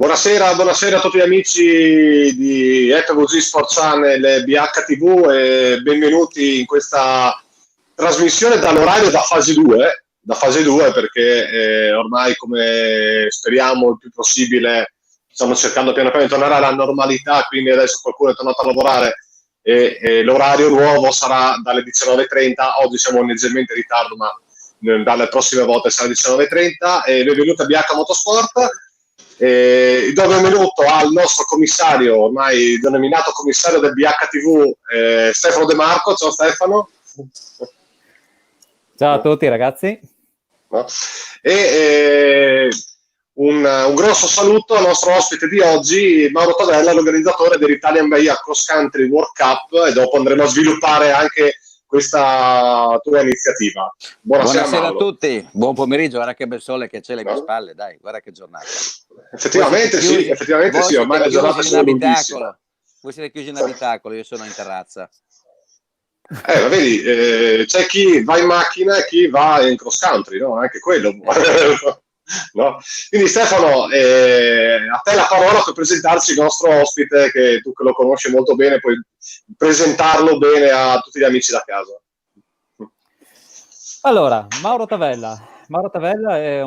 Buonasera a tutti gli amici di FVG Sport Channel e BHTV e benvenuti in questa trasmissione dall'orario da fase 2 perché ormai, come speriamo il più possibile, stiamo cercando piano piano di tornare alla normalità, quindi adesso qualcuno è tornato a lavorare e l'orario nuovo sarà dalle 19.30. Oggi siamo leggermente in ritardo, ma dalle prossime volte sarà 19.30. Benvenuti a BH Motorsport. Do benvenuto al nostro commissario, ormai denominato commissario del BHTV, Stefano De Marco. Ciao Stefano. Ciao a tutti ragazzi. Un grosso saluto al nostro ospite di oggi, Mauro Tavella, l'organizzatore dell'Italian Bahia Cross Country World Cup, e dopo andremo a sviluppare anche questa tua iniziativa. Buonasera a tutti, buon pomeriggio, guarda che bel sole che c'è alle mie spalle, dai, guarda che giornata. Effettivamente sì, ormai la giornata è lunghissima. Voi siete chiusi in abitacolo, io sono in terrazza. Ma vedi, c'è chi va in macchina e chi va in cross country, no? Anche quello. No? Quindi Stefano, a te la parola per presentarci il nostro ospite, che tu che lo conosci molto bene, puoi presentarlo bene a tutti gli amici da casa. Allora, Mauro Tavella è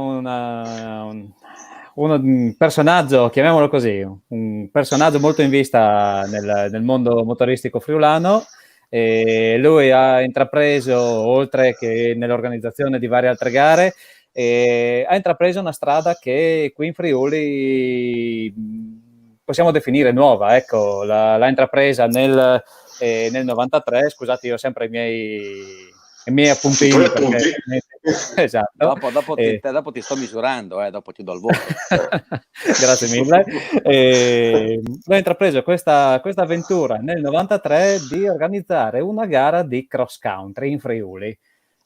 un personaggio, chiamiamolo così, un personaggio molto in vista nel mondo motoristico friulano. E lui ha intrapreso, oltre che nell'organizzazione di varie altre gare, ha intrapreso una strada che qui in Friuli possiamo definire nuova. Ecco, l'ha intrapresa nel 93. Scusate, io ho sempre i miei appuntini. Esatto. Dopo ti sto misurando, dopo ti do il voto. Grazie mille. L'ho intrapreso questa avventura nel 93 di organizzare una gara di cross country in Friuli.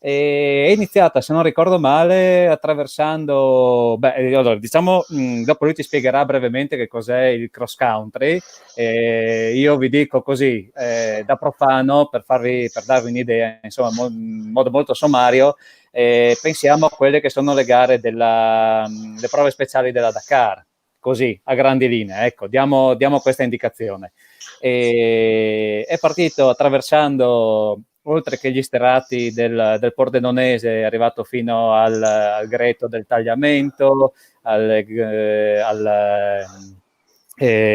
È iniziata, se non ricordo male, attraversando, allora, diciamo, dopo lui ti spiegherà brevemente che cos'è il cross country. Io vi dico così, da profano, per darvi un'idea, insomma, in modo molto sommario, pensiamo a quelle che sono le gare le prove speciali della Dakar, così, a grandi linee, ecco, diamo questa indicazione. È partito attraversando, oltre che gli sterrati del Pordenonese, è arrivato fino al greto del Tagliamento,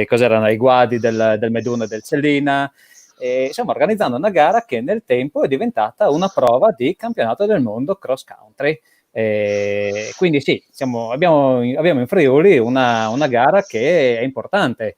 cos'erano, ai guadi del Meduna e del Cellina. Stiamo organizzando una gara che nel tempo è diventata una prova di campionato del mondo cross country. Quindi sì, abbiamo in Friuli una gara che è importante.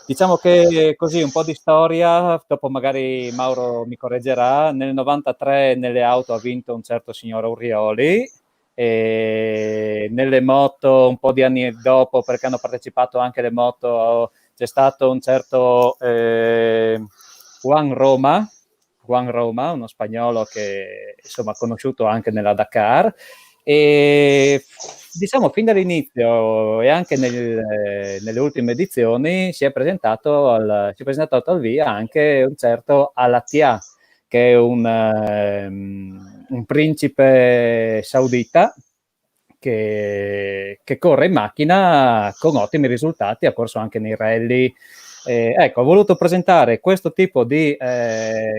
Diciamo che così un po' di storia, dopo magari Mauro mi correggerà. Nel 93 nelle auto ha vinto un certo signor Aurioli, e nelle moto un po' di anni dopo, perché hanno partecipato anche le moto, c'è stato un certo Juan Roma, uno spagnolo che insomma conosciuto anche nella Dakar. E diciamo fin dall'inizio e anche nelle ultime edizioni si è presentato al via anche un certo Al-Attiyah, che è un principe saudita che corre in macchina con ottimi risultati, ha corso anche nei rally. Ecco, ho voluto presentare questo tipo di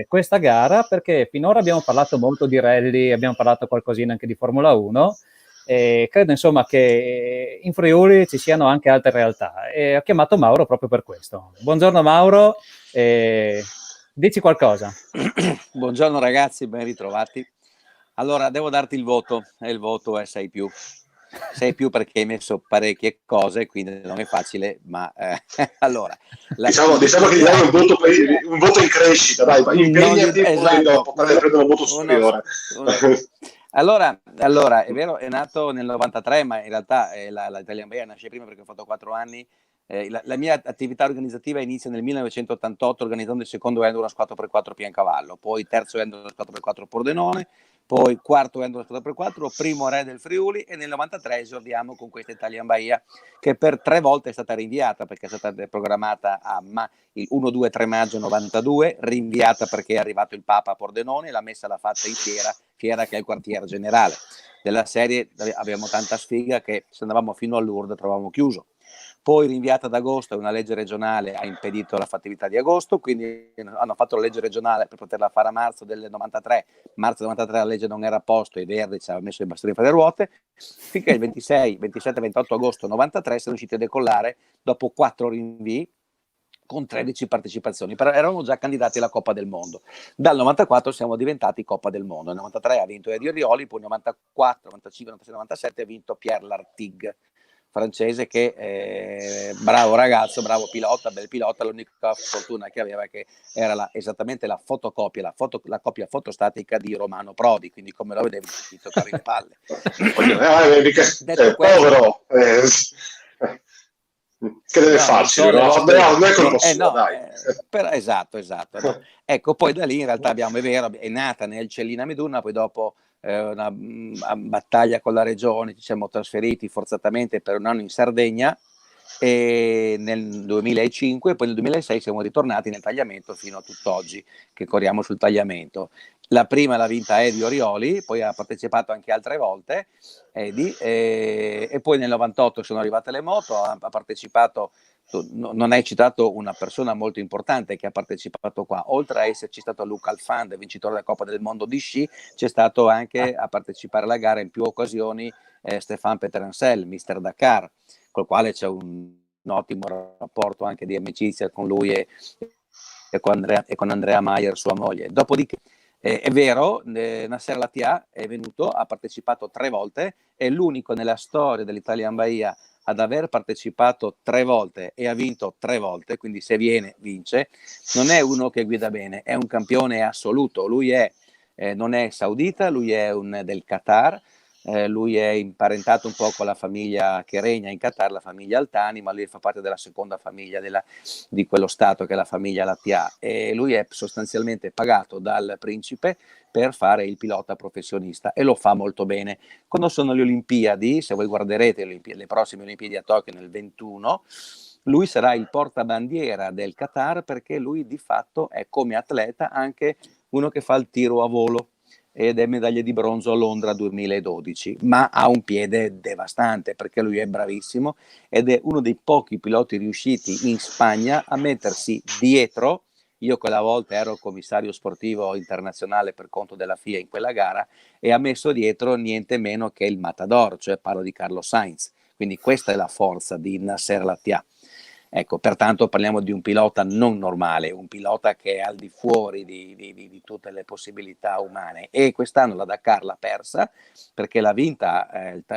questa gara perché finora abbiamo parlato molto di rally, abbiamo parlato qualcosina anche di Formula 1, e credo insomma che in Friuli ci siano anche altre realtà, e ho chiamato Mauro proprio per questo. Buongiorno Mauro, dici qualcosa. Buongiorno ragazzi, ben ritrovati. Allora, devo darti il voto, e il voto è 6+. 6+ perché hai messo parecchie cose, quindi non è facile, ma allora diciamo che gli dai un voto in crescita, dai, impegnati, esatto, dopo prendere un voto superiore. Allora, è vero, è nato nel 93, ma in realtà la Italian Bahia nasce prima perché ho fatto 4 anni. La mia attività organizzativa inizia nel 1988 organizzando il secondo Endurance 4x4 Piancavallo, poi terzo Endurance 4x4 Pordenone, poi quarto Endurance 4x4, primo Re del Friuli, e nel 93 esordiamo con questa Italian Bahia che per 3 volte è stata rinviata perché è stata programmata il 1, 2, 3 maggio 92, rinviata perché è arrivato il Papa a Pordenone, la messa l'ha fatta in Fiera che è il quartiere generale della serie. Abbiamo tanta sfiga che se andavamo fino a Lourdes trovavamo chiuso. poi rinviata ad agosto e una legge regionale ha impedito la fattività di agosto, quindi hanno fatto la legge regionale per poterla fare a marzo del 93. Marzo del 93 la legge non era a posto e Verdi ci aveva messo i bastoni fra le ruote, finché il 26, 27, 28 agosto 93 siamo riusciti a decollare dopo 4 rinvii con 13 partecipazioni, però eravamo già candidati alla Coppa del Mondo. Dal 94 siamo diventati Coppa del Mondo. Nel 93 ha vinto Eddie Orioli, poi nel 94, 95, 96, 97 ha vinto Pierre Lartigue, francese, che bravo ragazzo, bravo pilota, bel pilota. L'unica fortuna che aveva è che era esattamente la fotocopia, la copia fotostatica di Romano Prodi, quindi come lo vedevi ti toccavi le palle. Detto povero, che deve farci? Non è colpa sua, dai. Esatto. No. Ecco, poi da lì in realtà è nata nel Cellina Meduna, poi dopo una battaglia con la regione ci siamo trasferiti forzatamente per un anno in Sardegna, e nel 2005, poi nel 2006 siamo ritornati nel tagliamento fino a tutt'oggi che corriamo sul tagliamento. La prima l'ha vinta Eddie Orioli, poi ha partecipato anche altre volte Eddie, e poi nel 98 sono arrivate le moto, ha partecipato. Non hai citato una persona molto importante che ha partecipato qua, oltre a esserci stato Luca Alfand, vincitore della Coppa del Mondo di sci, c'è stato anche a partecipare alla gara in più occasioni Stéphane Peterencel, Mister Dakar, col quale c'è un ottimo rapporto anche di amicizia con lui e con Andrea Maier, sua moglie. Dopodiché è vero, Nasser Al-Attiyah è venuto, ha partecipato 3 volte, è l'unico nella storia dell'Italian Bahia ad aver partecipato 3 volte e ha vinto 3 volte, quindi se viene vince. Non è uno che guida bene, è un campione assoluto. Lui non è saudita, lui è del Qatar, lui è imparentato un po' con la famiglia che regna in Qatar, la famiglia Altani, ma lui fa parte della seconda famiglia di quello stato, che è la famiglia Al-Attiyah, e lui è sostanzialmente pagato dal principe per fare il pilota professionista e lo fa molto bene. Quando sono le Olimpiadi, se voi guarderete le prossime Olimpiadi a Tokyo nel 21, lui sarà il portabandiera del Qatar, perché lui di fatto è come atleta anche uno che fa il tiro a volo ed è medaglia di bronzo a Londra 2012, ma ha un piede devastante perché lui è bravissimo ed è uno dei pochi piloti riusciti in Spagna a mettersi dietro. Io quella volta ero commissario sportivo internazionale per conto della FIA in quella gara, e ha messo dietro niente meno che il Matador, cioè parlo di Carlos Sainz. Quindi questa è la forza di Nasser Al-Attiyah. Ecco, pertanto parliamo di un pilota non normale, un pilota che è al di fuori di tutte le possibilità umane, e quest'anno la Dakar l'ha persa perché l'ha vinta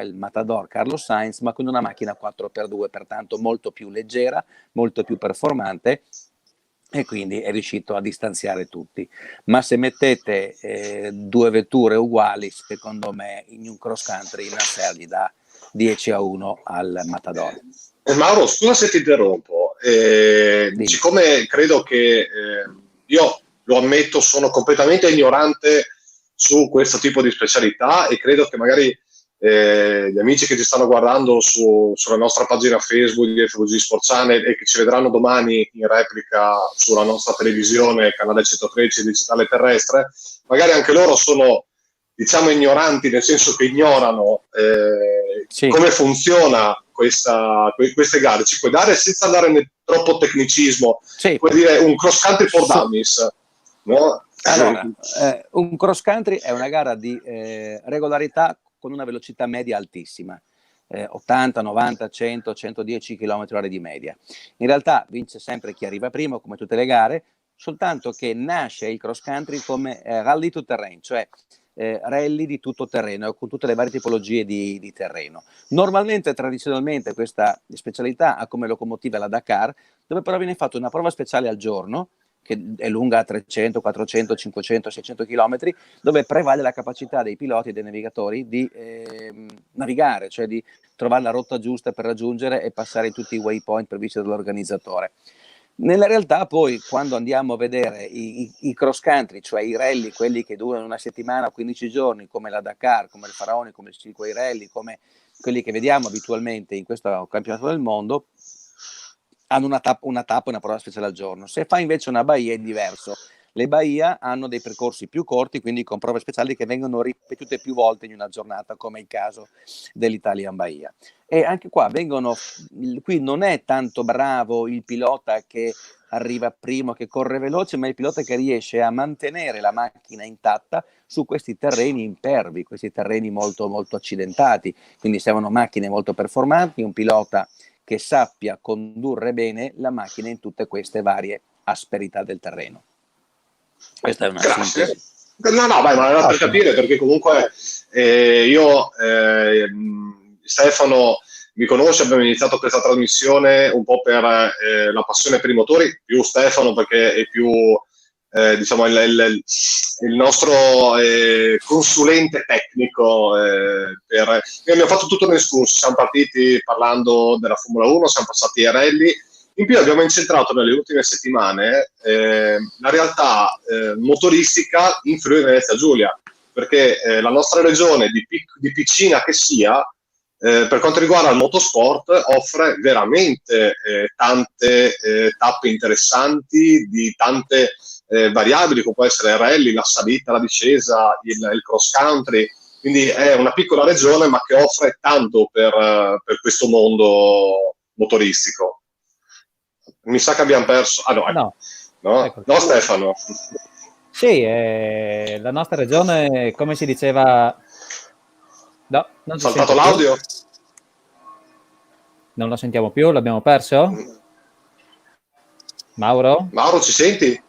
il Matador Carlos Sainz, ma con una macchina 4x2, pertanto molto più leggera, molto più performante, e quindi è riuscito a distanziare tutti. Ma se mettete 2 vetture uguali, secondo me in un cross country Nasser gli dà 10-1 al Matador. Mauro, scusa se ti interrompo, siccome credo che io lo ammetto, sono completamente ignorante su questo tipo di specialità, e credo che magari gli amici che ci stanno guardando sulla nostra pagina Facebook di FVG Sport Channel e che ci vedranno domani in replica sulla nostra televisione, canale 113 digitale terrestre, magari anche loro sono, diciamo, ignoranti, nel senso che ignorano come funziona queste gare. Ci puoi dare, senza andare nel troppo tecnicismo, puoi dire un cross country for dummies, no? Allora, un cross country è una gara di regolarità con una velocità media altissima, 80, 90, 100, 110 km/h di media. In realtà vince sempre chi arriva primo, come tutte le gare, soltanto che nasce il cross country come rally to terrain, cioè rally di tutto terreno, con tutte le varie tipologie di terreno. Normalmente, tradizionalmente, questa specialità ha come locomotiva la Dakar, dove però viene fatta una prova speciale al giorno, che è lunga 300, 400, 500, 600 km, dove prevale la capacità dei piloti e dei navigatori di navigare, cioè di trovare la rotta giusta per raggiungere e passare tutti i waypoint previsti dall'organizzatore. Nella realtà poi, quando andiamo a vedere i cross country, cioè i rally, quelli che durano una settimana o 15 giorni, come la Dakar, come il Faraoni, come il Silkway Rally, come quelli che vediamo abitualmente in questo campionato del mondo, hanno una tappa, una prova speciale al giorno. Se fa invece una Bahia è diverso. Le Bahia hanno dei percorsi più corti, quindi con prove speciali che vengono ripetute più volte in una giornata, come è il caso dell'Italian Bahia. E anche qua qui non è tanto bravo il pilota che arriva primo, che corre veloce, ma il pilota che riesce a mantenere la macchina intatta su questi terreni impervi, questi terreni molto, molto accidentati. Quindi servono macchine molto performanti, un pilota che sappia condurre bene la macchina in tutte queste varie asperità del terreno. Questa è una sintesi. No, vai, ma era per capire, perché comunque Stefano mi conosce, abbiamo iniziato questa trasmissione un po' per la passione per i motori, più Stefano perché è più diciamo il nostro consulente tecnico. Abbiamo fatto tutto un escurso, siamo partiti parlando della Formula 1, siamo passati ai rally, in più abbiamo incentrato nelle ultime settimane la realtà motoristica in Friuli Venezia Giulia, perché la nostra regione, di piccina che sia, per quanto riguarda il motorsport, offre veramente tante tappe interessanti di tante variabili, come può essere il rally, la salita, la discesa, il cross country. Quindi è una piccola regione, ma che offre tanto per questo mondo motoristico. Mi sa che abbiamo perso. No, ecco. No, Stefano. Sì, la nostra regione, come si diceva. No, non si saltato sente l'audio? più. Non lo sentiamo più, l'abbiamo perso? Mauro? Mauro, ci senti?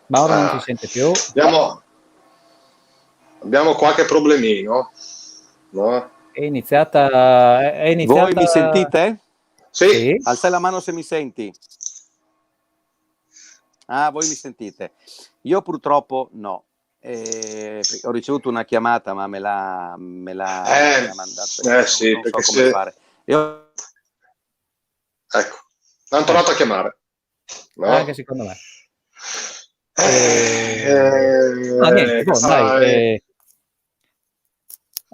Mauro non ci sente più. Abbiamo qualche problemino. No? È iniziata. Voi mi sentite? Sì. Alzai la mano se mi senti. Voi mi sentite. Io purtroppo no. Ho ricevuto una chiamata, ma me l'ha mandata. Sì, non perché so come fare. Ecco, hanno tornato a chiamare. No? Anche secondo me.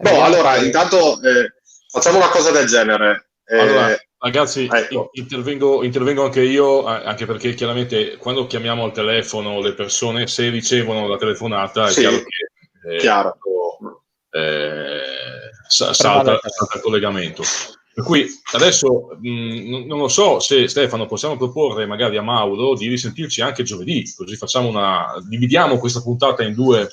Allora, intanto facciamo una cosa del genere. Allora, ragazzi, ecco. intervengo anche io, anche perché chiaramente quando chiamiamo al telefono le persone, se ricevono la telefonata, è chiaro che salta il collegamento. Per cui adesso non lo so se Stefano possiamo proporre magari a Mauro di risentirci anche giovedì, così dividiamo questa puntata in due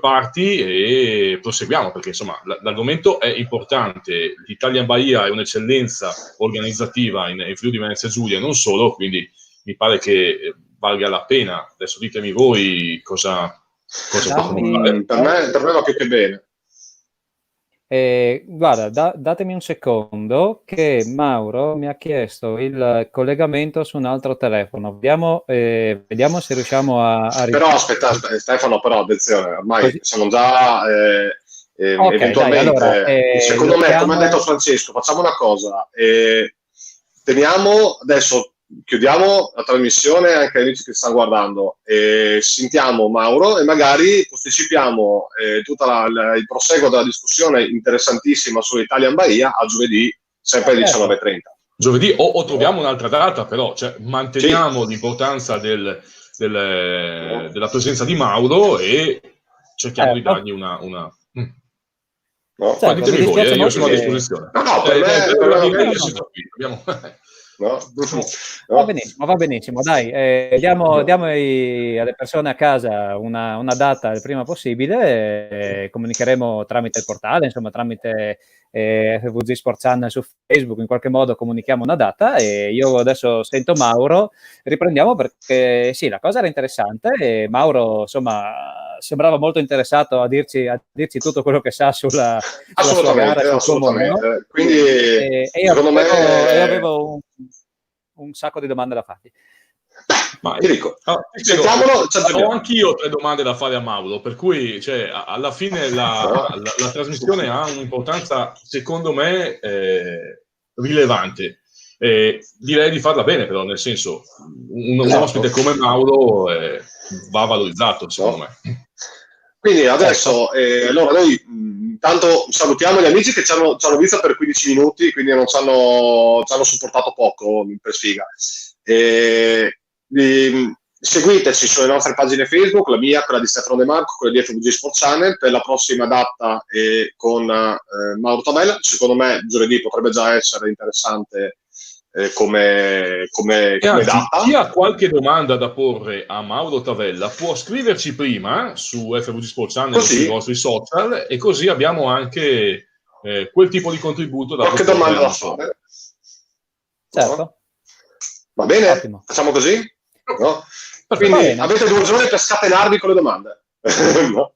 parti e proseguiamo, perché insomma l'argomento è importante. L'Italian Bahia è un'eccellenza organizzativa in Friuli Venezia Giulia, non solo, quindi mi pare che valga la pena. Adesso ditemi voi cosa possiamo fare. Per me va più che bene. Guarda, datemi un secondo che Mauro mi ha chiesto il collegamento su un altro telefono. Vediamo se riusciamo a Però aspetta, Stefano, però attenzione, ormai così. Sono già eventualmente, dai, allora, secondo me, come ha detto Francesco, facciamo una cosa, teniamo adesso, chiudiamo la trasmissione anche agli amici che stanno guardando, sentiamo Mauro e magari posticipiamo tutto il proseguo della discussione interessantissima sull'Italian Bahia a giovedì, sempre alle 19:30. Giovedì o troviamo un'altra data, però manteniamo l'importanza della presenza di Mauro e cerchiamo di dargli una... No, ditemi voi, io sono a disposizione. Va benissimo, dai, diamo alle persone a casa una data il prima possibile, comunicheremo tramite il portale, insomma tramite FVG Sport Channel su Facebook, in qualche modo comunichiamo una data e io adesso sento Mauro, riprendiamo perché sì, la cosa era interessante e Mauro insomma sembrava molto interessato a dirci tutto quello che sa sulla sua gara. Assolutamente. Quindi io avevo un sacco di domande da fargli. Ma ti dico, ho anch'io 3 domande da fare a Mauro, per cui alla fine la trasmissione ha un'importanza secondo me rilevante. Direi di farla bene, però nel senso un ospite come Mauro va valorizzato secondo me. Quindi adesso allora noi intanto salutiamo gli amici che ci hanno visto per 15 minuti, quindi non ci hanno supportato poco per sfiga. seguiteci sulle nostre pagine Facebook, la mia, quella di Stefano De Marco, quella di FVG Sport Channel, per la prossima data con Mauro Tavella. Secondo me giovedì potrebbe già essere interessante come data. Chi ha qualche domanda da porre a Mauro Tavella può scriverci prima su FVG Sport Channel o sui vostri social, e così abbiamo anche quel tipo di contributo da qualche domanda da fare. Certo. Va bene? Ottimo. Facciamo così? No? Quindi avete 2 giorni per scatenarvi con le domande. No?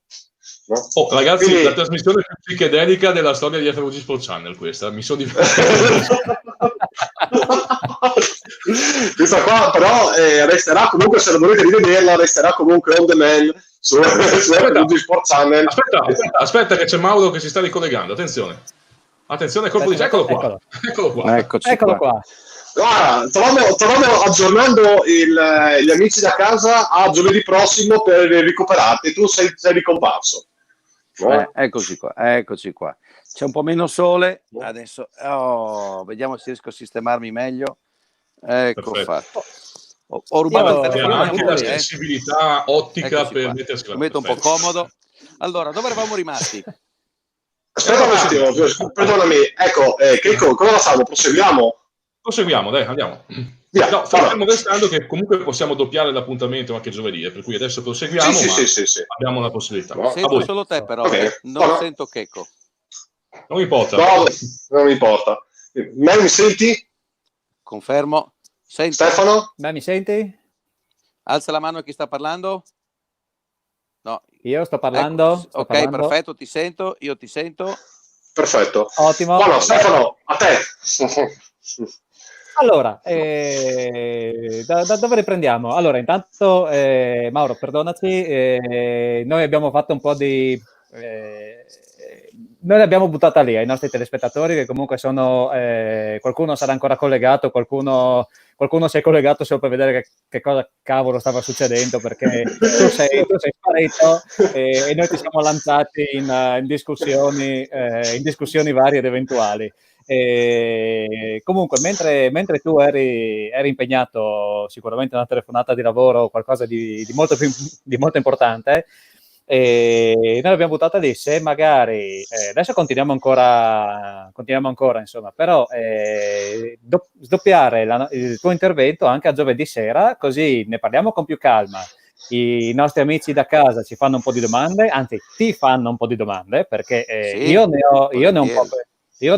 Ragazzi, quindi... la trasmissione più psichedelica della storia di FVG Sport Channel, questa mi sono divertito. Questa qua però resterà comunque, se non volete rivederla, resterà comunque on demand su FVG Sport Channel. Aspetta che c'è Mauro che si sta ricollegando, attenzione, colpo di... eccolo qua. Eccolo qua. Guarda, stavamo aggiornando gli amici da casa a giovedì prossimo per recuperarti. Tu sei ricomparso. Eccoci qua. C'è un po' meno sole adesso. Vediamo se riesco a sistemarmi meglio. Ecco fatto. Ho rubato il telefono anche la sensibilità ottica per mettersi la metto un po' comodo. Allora, dove eravamo rimasti? Aspetta un attimo, perdonami. Ecco, Checco, cosa facciamo? Proseguiamo, dai, andiamo. No, stiamo restando che comunque possiamo doppiare l'appuntamento anche giovedì, per cui adesso proseguiamo, sì. Abbiamo la possibilità. Sento solo te però, non sento Checco. Non mi importa. No, non mi importa. Me mi senti? Confermo. Sento. Stefano? Me mi senti? Alza la mano chi sta parlando. No. Io sto parlando. Ecco, sto parlando. Perfetto, ti sento, io ti sento. Perfetto. Ottimo. Buono, Stefano, a te. Allora, da dove riprendiamo? Allora, intanto, Mauro, perdonaci, noi abbiamo fatto un po' di... noi l'abbiamo buttata lì ai nostri telespettatori, che comunque sono... qualcuno sarà ancora collegato, qualcuno si è collegato solo per vedere che cosa cavolo stava succedendo, perché tu sei sparito e noi ti siamo lanciati in discussioni varie ed eventuali. Comunque, mentre tu eri impegnato sicuramente in una telefonata di lavoro o qualcosa di molto importante, noi l'abbiamo buttata lì. Se magari adesso continuiamo ancora, insomma, però sdoppiare il tuo intervento anche a giovedì sera, così ne parliamo con più calma. I nostri amici da casa ci fanno un po' di domande, anzi ti fanno un po' di domande, perché io ne ho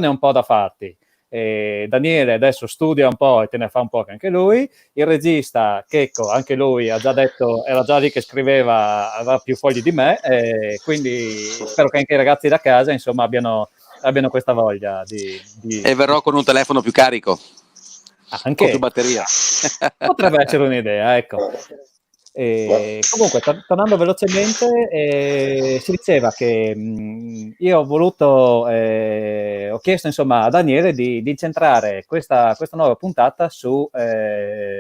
un po' da farti. Daniele adesso studia un po' e te ne fa un po' anche lui. Il regista Checco, anche lui ha già detto, era già lì che scriveva, aveva più fogli di me, quindi spero che anche i ragazzi da casa, insomma, abbiano questa voglia di... E verrò con un telefono più carico, anche con più batteria. Potrebbe essere un'idea, ecco. Comunque, tornando velocemente, si diceva che io ho chiesto insomma a Daniele di centrare questa nuova puntata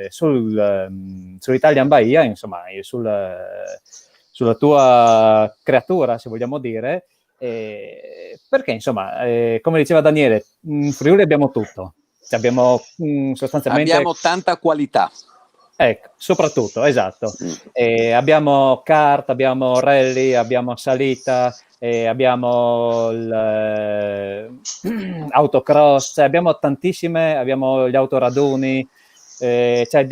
sull'Italian Bahia, insomma, sulla tua creatura, se vogliamo dire, perché insomma, come diceva Daniele, in Friuli abbiamo tutto, abbiamo sostanzialmente... Abbiamo tanta qualità. Ecco, soprattutto, esatto. Abbiamo kart, abbiamo rally, abbiamo salita, abbiamo autocross, cioè abbiamo tantissime, abbiamo gli autoraduni, cioè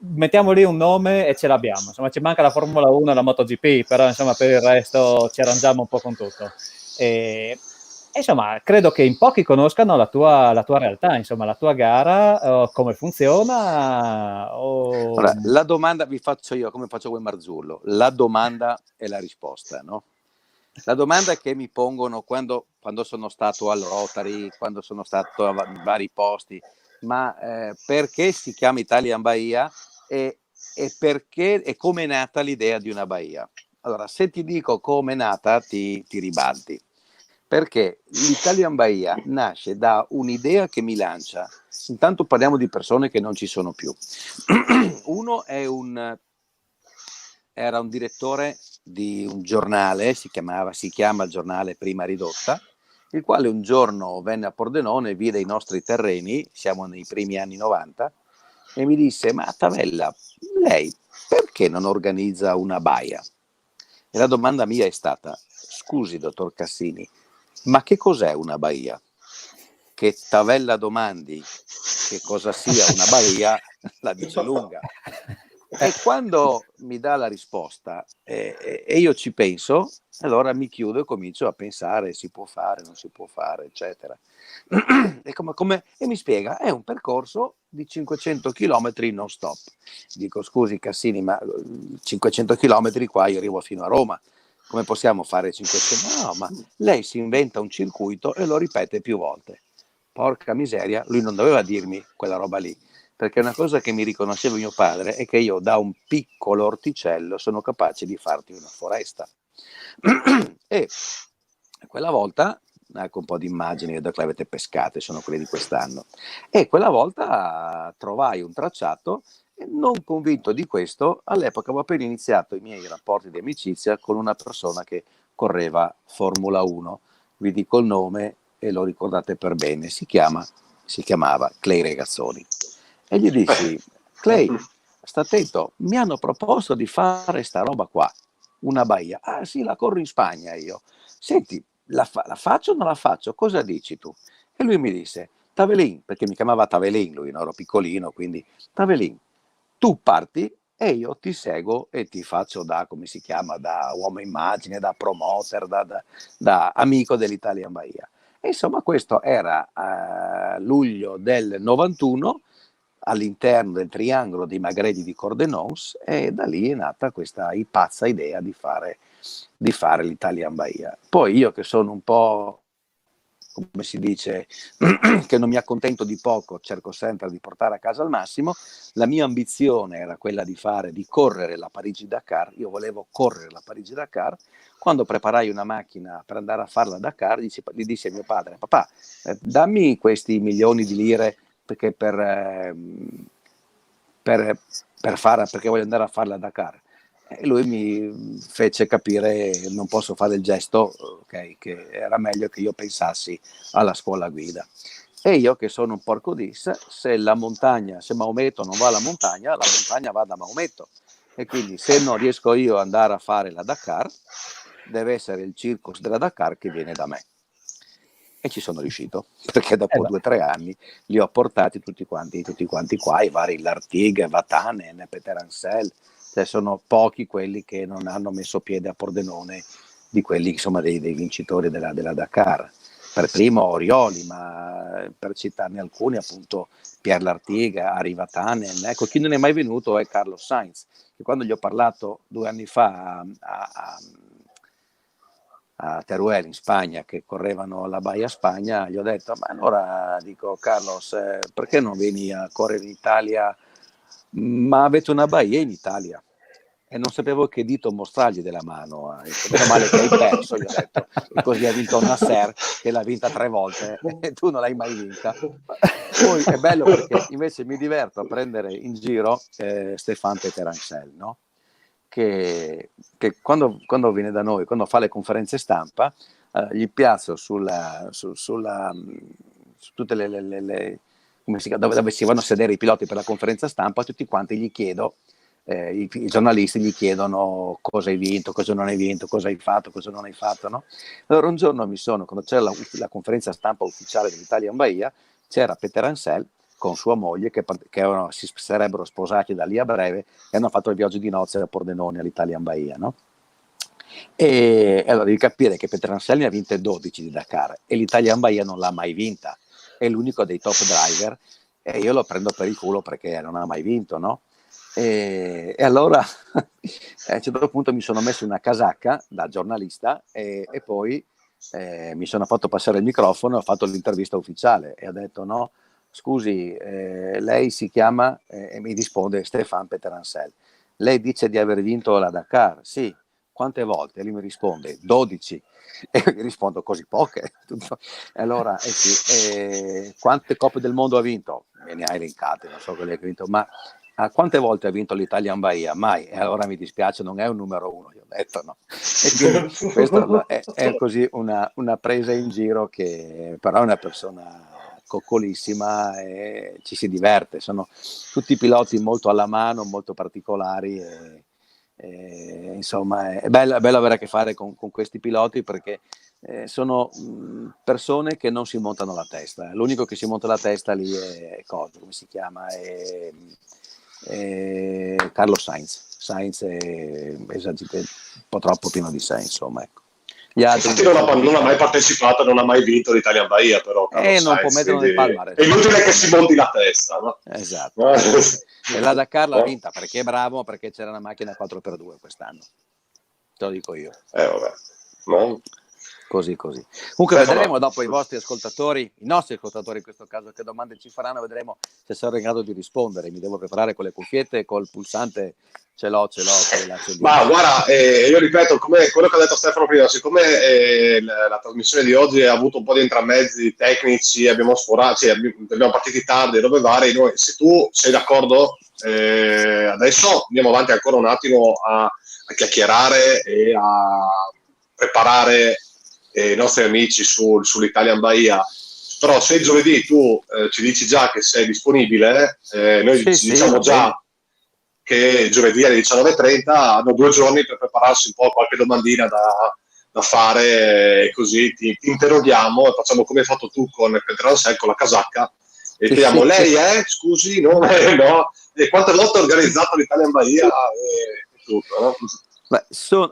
mettiamo lì un nome e ce l'abbiamo. Insomma, ci manca la Formula 1 e la MotoGP, però insomma per il resto ci arrangiamo un po' con tutto. Insomma, credo che in pochi conoscano la tua realtà, insomma, la tua gara, come funziona. Allora, la domanda vi faccio io, come faccio con Marzullo, la domanda e la risposta, no? La domanda che mi pongono quando sono stato al Rotary, quando sono stato a vari posti, ma perché si chiama Italian Bahia e perché e come è nata l'idea di una Bahia? Allora, se ti dico come è nata, ti ribalti. Perché l'Italian Bahia nasce da un'idea che mi lancia. Intanto parliamo di persone che non ci sono più. Uno era un direttore di un giornale, si chiama il giornale Prima Ridotta, il quale un giorno venne a Pordenone, vide i nostri terreni, siamo nei primi anni 90, e mi disse: ma Tavella, lei perché non organizza una baia? E la domanda mia è stata: scusi dottor Cassini, ma che cos'è una baia? Che Tavella domandi che cosa sia una baia la dice lunga. E quando mi dà la risposta e io ci penso, allora mi chiudo e comincio a pensare: si può fare, non si può fare, eccetera. E mi spiega: è un percorso di 500 km non stop. Dico: scusi Cassini, ma 500 km qua io arrivo fino a Roma, come possiamo fare 500? No, ma lei si inventa un circuito e lo ripete più volte. Porca miseria, lui non doveva dirmi quella roba lì, perché una cosa che mi riconosceva mio padre è che io da un piccolo orticello sono capace di farti una foresta. E quella volta, ecco un po' di immagini che le avete pescate, sono quelle di quest'anno, e quella volta trovai un tracciato e, non convinto di questo, all'epoca avevo appena iniziato i miei rapporti di amicizia con una persona che correva Formula 1, vi dico il nome e lo ricordate per bene, si chiamava Clay Regazzoni. E gli dissi: Clay, sta attento, mi hanno proposto di fare sta roba qua, una baia. Ah sì, la corro in Spagna io. Senti, la faccio o non la faccio? Cosa dici tu? E lui mi disse: Tavelin, perché mi chiamava Tavelin, lui, no? Ero piccolino, quindi Tavelin, tu parti e io ti seguo e ti faccio da, come si chiama, da uomo immagine, da promoter, da amico dell'Italian Baia. E insomma, questo era luglio del 91, all'interno del triangolo dei Magredi di Cordenons, e da lì è nata questa pazza idea di fare l'Italian Baia. Poi io, che sono un po', come si dice, che non mi accontento di poco, cerco sempre di portare a casa al massimo. La mia ambizione era quella di correre la Parigi-Dakar. Io volevo correre la Parigi-Dakar. Quando preparai una macchina per andare a farla a Dakar, gli dissi a mio padre: papà, dammi questi milioni di lire perché perché voglio andare a farla a Dakar. E lui mi fece capire, non posso fare il gesto, okay, che era meglio che io pensassi alla scuola guida. E io, che sono un porco dis, se Maometto non va alla montagna, la montagna va da Maometto. E quindi, se non riesco io ad andare a fare la Dakar, deve essere il circus della Dakar che viene da me. E ci sono riuscito, perché dopo 2 o 3 anni li ho portati tutti quanti qua, i vari Lartigue, Vatanen, Peter Ansel. Cioè, sono pochi quelli che non hanno messo piede a Pordenone, di quelli, insomma, dei vincitori della Dakar. Per primo Orioli, ma per citarne alcuni, appunto, Pierre Lartigue, Ari Vatanen. Ecco, chi non è mai venuto è Carlos Sainz, che quando gli ho parlato 2 anni fa a Teruel in Spagna, che correvano la Baia Spagna, gli ho detto: ma allora, dico, Carlos, perché non vieni a correre in Italia? Ma avete una Baia in Italia? E non sapevo che dito mostrargli della mano. Meno male che hai perso, gli ho detto, e così ha vinto Nasser, che l'ha vinta 3 volte e tu non l'hai mai vinta. Poi è bello perché invece mi diverto a prendere in giro Stéphane Peterencel, no? Che quando viene da noi, quando fa le conferenze stampa, gli piazzo su tutte le come si chiama, dove si vanno a sedere i piloti per la conferenza stampa, tutti quanti gli chiedo, i giornalisti gli chiedono cosa hai vinto, cosa non hai vinto, cosa hai fatto, cosa non hai fatto, no? Allora un giorno quando c'era la conferenza stampa ufficiale dell'Italian Baia, c'era Peterencel con sua moglie che si sarebbero sposati da lì a breve e hanno fatto il viaggio di nozze da Pordenone all'Italian Baia, no? E allora devi capire che Peterencel ne ha vinte 12 di Dakar e l'Italian Baia non l'ha mai vinta, è l'unico dei top driver e io lo prendo per il culo perché non ha mai vinto, no? E allora a un certo punto mi sono messo una casacca da giornalista e poi mi sono fatto passare il microfono e ho fatto l'intervista ufficiale e ho detto: no, scusi, lei si chiama, e mi risponde Stéphane Peterencel, lei dice di aver vinto la Dakar? Sì. Quante volte? E lui mi risponde 12 e io gli rispondo: così poche? E allora sì, quante coppe del mondo ha vinto? Me ne ha elencate, non so quelle che ha vinto, ma quante volte ha vinto l'Italian Baia? Mai. E allora mi dispiace, non è un numero 1, gli ho detto, no. E quindi questo è così una presa in giro, che però è una persona coccolissima e ci si diverte. Sono tutti piloti molto alla mano, molto particolari e insomma è bello avere a che fare con questi piloti, perché sono persone che non si montano la testa. L'unico che si monta la testa lì è come si chiama? Carlos Sainz. Sainz è un po' troppo pieno di sé, insomma, ecco. Infatti non ha mai partecipato, non ha mai vinto l'Italian Bahia, però non Sainz, può metterlo nel palmare. È inutile che si monti la testa, no? Esatto. E la Dakar l'ha vinta perché è bravo, perché c'era una macchina 4x2 quest'anno, te lo dico io. Vabbè. No? Così. Comunque vedremo dopo i nostri ascoltatori in questo caso, che domande ci faranno, vedremo se sarò in grado di rispondere. Mi devo preparare con le cuffiette, col pulsante, ce l'ho. Ma guarda, io ripeto, come quello che ha detto Stefano prima, siccome la trasmissione di oggi ha avuto un po' di intramezzi tecnici, abbiamo sforato, abbiamo partiti tardi, robe varie, noi, se tu sei d'accordo, adesso andiamo avanti ancora un attimo a chiacchierare e a preparare i nostri amici sull'Italian Bahia. Però se giovedì tu ci dici già che sei disponibile, noi diciamo già che giovedì alle 19:30 hanno 2 giorni per prepararsi un po' qualche domandina da fare, e così ti interroghiamo e facciamo come hai fatto tu con Petrosel, con la casacca, e chiediamo lei scusi, no? E quante volte ha organizzato l'Italian Bahia e tutto, no?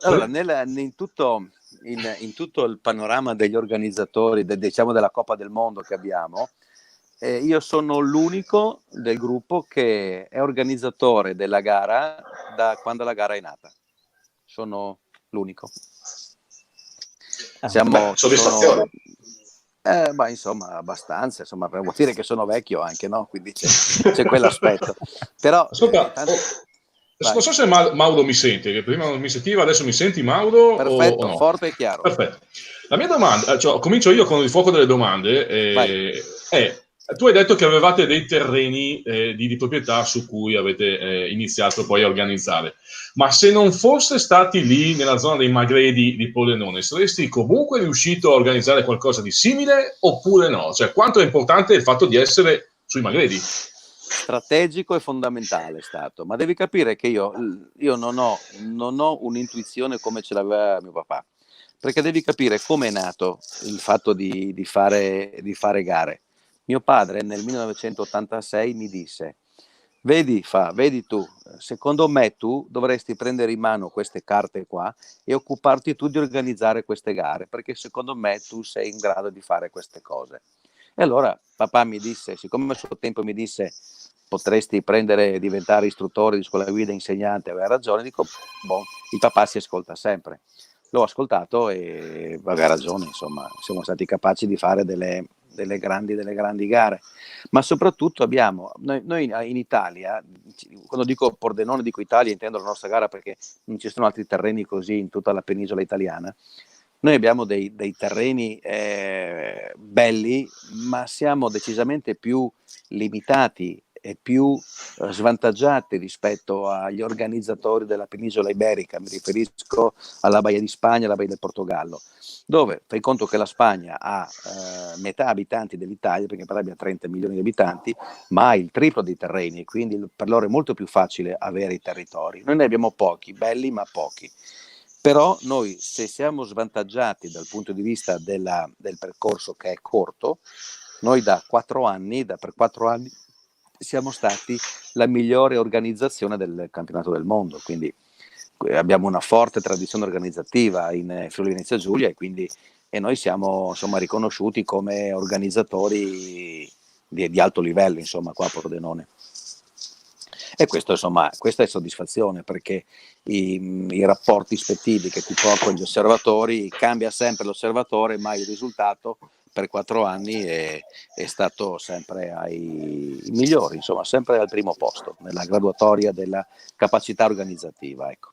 Allora, in tutto il panorama degli organizzatori diciamo della Coppa del Mondo che abbiamo, io sono l'unico del gruppo che è organizzatore della gara da quando la gara è nata. Sono l'unico. Soddisfazione. Insomma, abbastanza, insomma, vuol dire che sono vecchio anche, no? Quindi c'è quell'aspetto. Però non so se Mauro mi sente, che prima non mi sentiva, adesso mi senti, Mauro? Perfetto, o no? Forte e chiaro. Perfetto. La mia domanda, comincio io con il fuoco delle domande. Tu hai detto che avevate dei terreni di proprietà su cui avete iniziato poi a organizzare, ma se non foste stati lì nella zona dei Magredi di Pordenone, saresti comunque riuscito a organizzare qualcosa di simile oppure no? Cioè, quanto è importante il fatto di essere sui Magredi? Strategico e fondamentale è stato, ma devi capire che io non ho un'intuizione come ce l'aveva mio papà, perché devi capire come è nato il fatto di fare gare. Mio padre nel 1986 mi disse: vedi tu, secondo me tu dovresti prendere in mano queste carte qua e occuparti tu di organizzare queste gare, perché secondo me tu sei in grado di fare queste cose. E allora papà mi disse, siccome a suo tempo mi disse potresti diventare istruttore di scuola guida, insegnante, aveva ragione, dico, il papà si ascolta sempre. L'ho ascoltato e aveva ragione, insomma, siamo stati capaci di fare delle grandi gare, ma soprattutto abbiamo, noi in Italia, quando dico Pordenone dico Italia, intendo la nostra gara perché non ci sono altri terreni così in tutta la penisola italiana. Noi abbiamo dei terreni belli, ma siamo decisamente più limitati e più svantaggiati rispetto agli organizzatori della penisola iberica. Mi riferisco alla Baia di Spagna, alla Baia del Portogallo, dove fai conto che la Spagna ha metà abitanti dell'Italia, perché per abbia 30 milioni di abitanti, ma ha il triplo dei terreni, quindi per loro è molto più facile avere i territori. Noi ne abbiamo pochi, belli ma pochi. Però noi, se siamo svantaggiati dal punto di vista del percorso che è corto, noi per 4 anni siamo stati la migliore organizzazione del campionato del mondo, quindi abbiamo una forte tradizione organizzativa in Friuli Venezia Giulia e noi siamo insomma riconosciuti come organizzatori di alto livello, insomma, qua a Pordenone. E questo, insomma, questa è soddisfazione, perché i rapporti ispettivi che ti portano gli osservatori, cambia sempre l'osservatore, ma il risultato per 4 anni è stato sempre ai migliori, insomma, sempre al primo posto nella graduatoria della capacità organizzativa, ecco.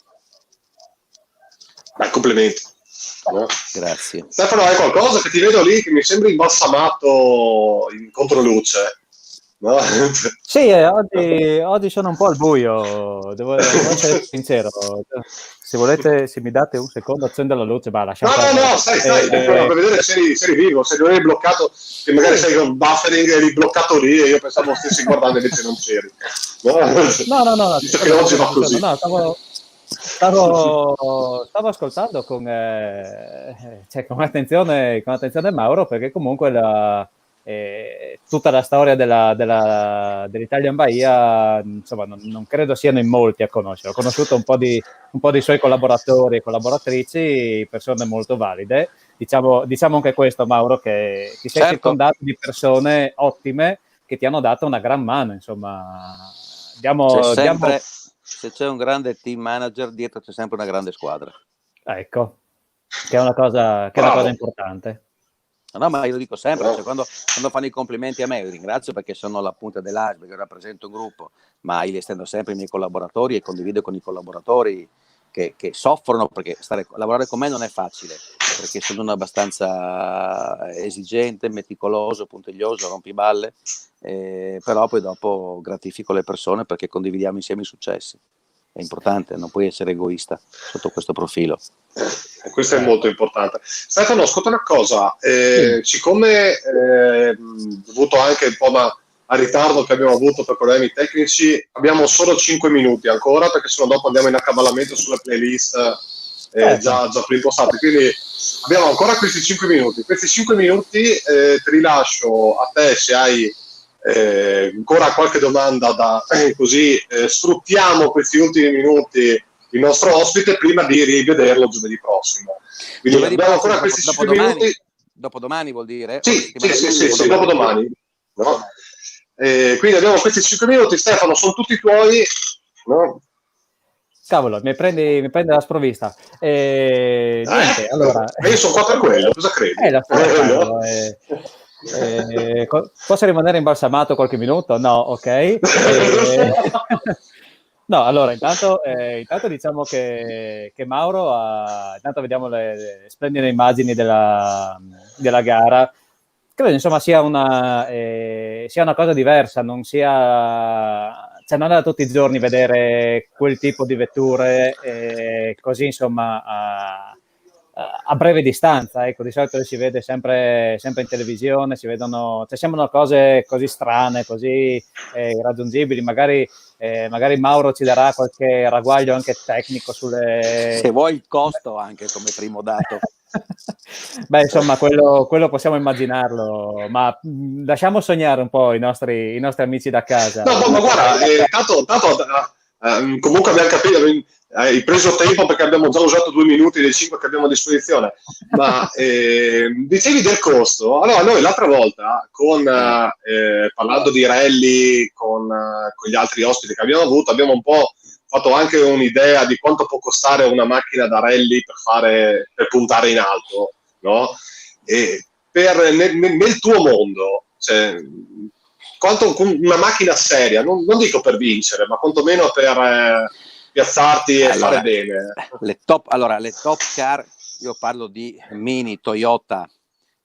Complimenti. Grazie. Stefano, hai qualcosa che ti vedo lì che mi sembra imbalsamato in controluce? no? Sì, oggi sono un po' al buio, devo essere sincero. Se volete, se mi date un secondo, accendo la luce, ma lasciamo No, stai, per vedere se eri vivo, se non eri bloccato, che magari sei con buffering, eri bloccato lì e io pensavo stessi guardando, invece non c'eri. No. Visto che oggi va così. No, stavo ascoltando con attenzione Mauro, perché comunque tutta la storia dell'Italian Bahia, insomma, non credo siano in molti a conoscere. Ho conosciuto un po' di suoi collaboratori e collaboratrici, persone molto valide. Diciamo anche questo, Mauro, che ti sei circondato di persone ottime che ti hanno dato una gran mano, insomma. Se c'è un grande team manager, dietro c'è sempre una grande squadra. Ecco, che è una cosa importante. No, ma io lo dico sempre, cioè, quando fanno i complimenti a me, io ringrazio perché sono la punta dell'iceberg, io rappresento un gruppo, ma io estendo sempre i miei collaboratori e condivido con i collaboratori che soffrono, perché lavorare con me non è facile, perché sono uno abbastanza esigente, meticoloso, puntiglioso, rompiballe, però poi dopo gratifico le persone perché condividiamo insieme i successi. È importante, non puoi essere egoista sotto questo profilo. Questo è molto importante. Stefano, ascolta una cosa, siccome dovuto anche un po' a ritardo che abbiamo avuto per problemi tecnici, abbiamo solo 5 minuti ancora, perché sennò dopo andiamo in accavallamento sulle playlist già preimpostate, quindi abbiamo ancora questi 5 minuti. Questi 5 minuti ti rilascio a te se hai ancora qualche domanda così sfruttiamo questi ultimi minuti il nostro ospite prima di rivederlo giovedì prossimo. Quindi giovedì abbiamo ancora questi 5 minuti. Dopodomani vuol dire? Sì, dopodomani. No? Quindi abbiamo questi 5 minuti. Stefano, sono tutti tuoi. No? Cavolo, mi prendi la sprovvista. Niente, allora. Io sono qua per quello, cosa credi? Posso rimanere imbalsamato qualche minuto? No, ok. No, allora intanto diciamo che Mauro intanto vediamo le splendide immagini della gara. Credo insomma sia una cosa diversa, non è da tutti i giorni vedere quel tipo di vetture così insomma a breve distanza, ecco. Di solito si vede sempre in televisione, si vedono, sembrano cose così strane, così irraggiungibili. Magari Mauro ci darà qualche ragguaglio anche tecnico sulle... Se vuoi il costo anche come primo dato. Beh, insomma, quello possiamo immaginarlo, ma lasciamo sognare un po' i nostri amici da casa. No, ma guarda, tanto comunque abbiamo capito, hai preso tempo perché abbiamo già usato 2 minuti dei 5 che abbiamo a disposizione, ma dicevi del costo. Allora, noi l'altra volta, parlando di rally con gli altri ospiti che abbiamo avuto, abbiamo un po' fatto anche un'idea di quanto può costare una macchina da rally per puntare in alto, no? E nel tuo mondo, cioè, quanto una macchina seria, non dico per vincere, ma quantomeno per piazzarti e fare bene. Le top car, io parlo di Mini, Toyota,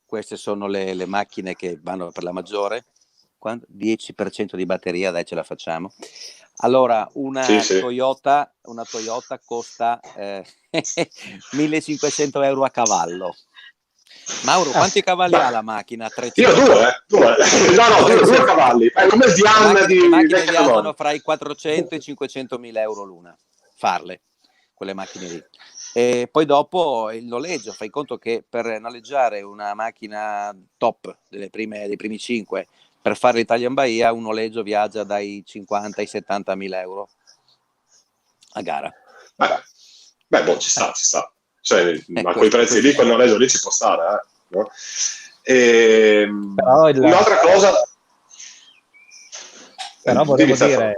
queste sono le macchine che vanno per la maggiore. 10% di batteria, dai, ce la facciamo. Allora, una Toyota costa 1.500 euro a cavallo. Mauro, quanti cavalli ha la macchina? 300? Io due cavalli. Come il Diana di le macchine viaggiano fra i 400 e i 500.000 euro l'una, farle, quelle macchine lì. E poi dopo il noleggio, fai conto che per noleggiare una macchina top dei primi 5, per fare l'Italian Bahia, un noleggio viaggia dai 50 ai 70.000 euro a gara. Ci sta. Cioè, a quei prezzi lì, quel noleggio lì ci può stare. No? Un'altra cosa... Però volevo dire,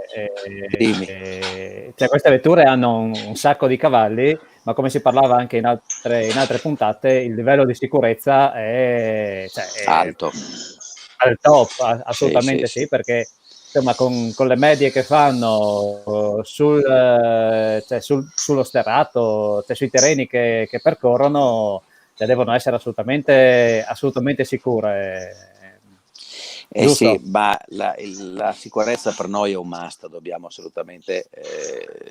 cioè queste vetture hanno un sacco di cavalli, ma come si parlava anche in altre puntate, il livello di sicurezza è alto. Al top, assolutamente sì, perché insomma con le medie che fanno sullo sterrato, sui terreni che percorrono, devono essere assolutamente sicure. Sì, ma la sicurezza per noi è un must, dobbiamo assolutamente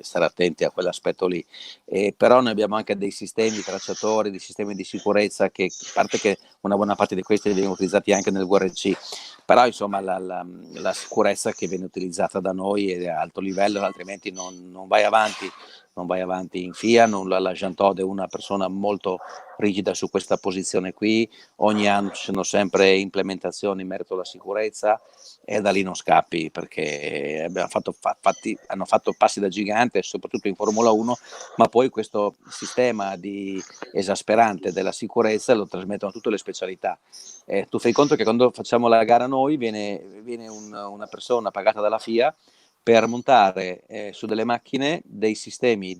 stare attenti a quell'aspetto lì. Però noi abbiamo anche dei sistemi tracciatori, dei sistemi di sicurezza che, a parte che una buona parte di questi vengono utilizzati anche nel VRC, però insomma la sicurezza che viene utilizzata da noi è a alto livello, altrimenti non vai avanti. Non vai avanti in FIA, la Jean Todt è una persona molto rigida su questa posizione qui, ogni anno ci sono sempre implementazioni in merito alla sicurezza e da lì non scappi, perché hanno fatto passi da gigante, soprattutto in Formula 1, ma poi questo sistema esasperante della sicurezza lo trasmettono a tutte le specialità. Tu fai conto che quando facciamo la gara noi viene una persona pagata dalla FIA per montare su delle macchine dei sistemi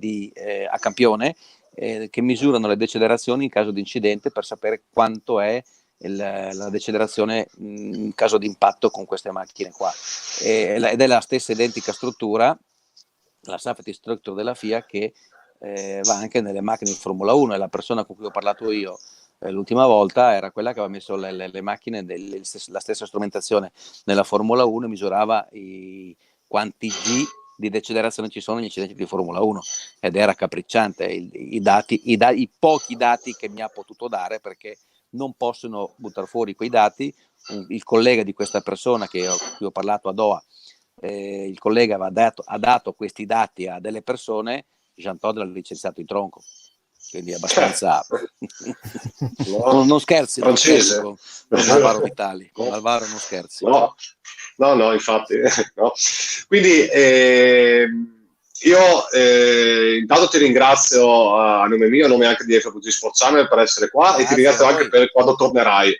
a campione che misurano le decelerazioni in caso di incidente, per sapere quanto è la decelerazione in caso di impatto con queste macchine qua. Ed è la stessa identica struttura, la safety structure della FIA, che va anche nelle macchine di Formula 1, e la persona con cui ho parlato io l'ultima volta era quella che aveva messo le macchine, la stessa strumentazione nella Formula 1, e misurava quanti G di decelerazione ci sono negli incidenti di Formula 1, ed era raccapricciante i pochi dati che mi ha potuto dare, perché non possono buttare fuori quei dati. Il collega di questa persona cui ho parlato a Doha, il collega ha dato questi dati a delle persone, Jean Todt l'ha licenziato in tronco, quindi è abbastanza non scherzi con Alvaro Vitali, con Alvaro non scherzi. No, infatti no. Quindi io intanto ti ringrazio a nome mio, a nome anche di FVG Sport Channel, per essere qua. Grazie, e ti ringrazio anche per quando tornerai,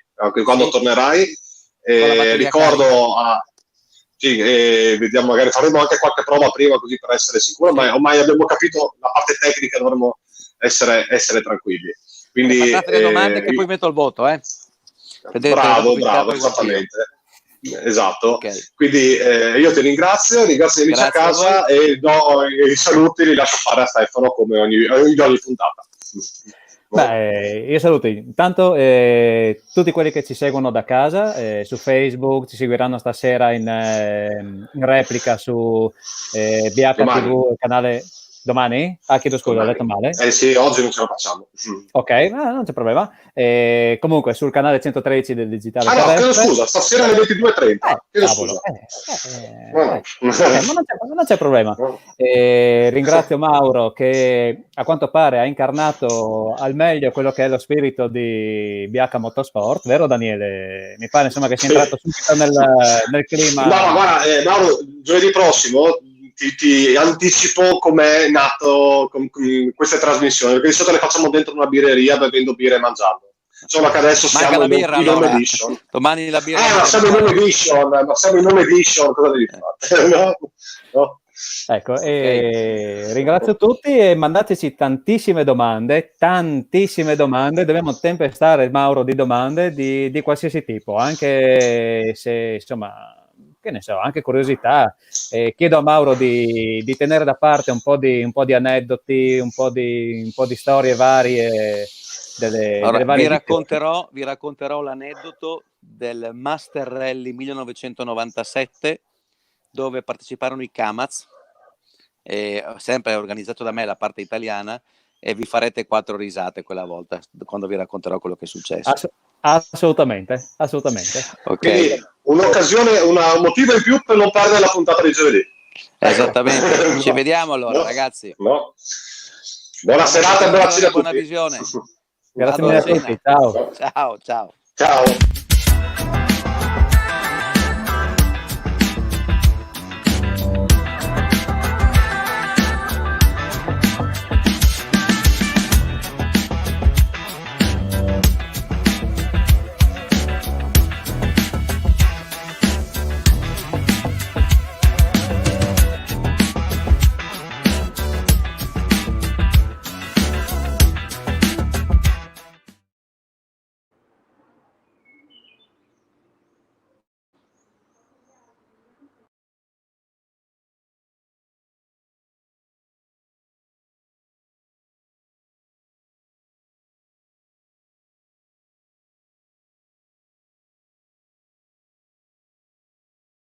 ricordo vediamo, magari faremo anche qualche prova prima, così per essere sicuro, ma ormai abbiamo capito la parte tecnica, dovremmo essere tranquilli. Quindi fate le domande che poi metto il voto, bravo, esattamente. Esatto, okay. Quindi io ti ringrazio gli amici a casa, e do i saluti, li lascio fare a Stefano come ogni puntata. Io saluto intanto tutti quelli che ci seguono da casa su Facebook, ci seguiranno stasera in replica su BHTV, il canale. Domani? Chiedo scusa, ho detto male. Sì, oggi non ce la facciamo. Ok, non c'è problema. Comunque sul canale 113 del Digitale. Chiedo scusa, stasera alle 22:30. Chiedo scusa. Non c'è problema. Ringrazio Mauro, che a quanto pare ha incarnato al meglio quello che è lo spirito di BH Motorsport, vero Daniele? Mi pare insomma che sia entrato subito nel clima. No, guarda, Mauro, giovedì prossimo ti anticipo com'è nato con queste trasmissioni, perché di solito le facciamo dentro una birreria bevendo birra e mangiando. Solo che adesso siamo in home edition. Domani la birra. Ma siamo in home edition, cosa devi fare? No. Ecco, ringrazio tutti e mandateci tantissime domande, dobbiamo tempestare Mauro di domande di qualsiasi tipo, anche se insomma, che ne so, anche curiosità. Chiedo a Mauro di tenere da parte un po' di aneddoti, un po' di storie varie. Delle varie vi racconterò l'aneddoto del Master Rally 1997, dove parteciparono i Kamaz, sempre organizzato da me la parte italiana, e vi farete 4 risate quella volta quando vi racconterò quello che è successo. Assolutamente. Okay. Quindi un'occasione, un motivo in più per non perdere la puntata di giovedì. Esattamente. Ci vediamo allora, ragazzi. Buona serata e buona buona visione. Grazie mille a tutti. Ciao. Ciao.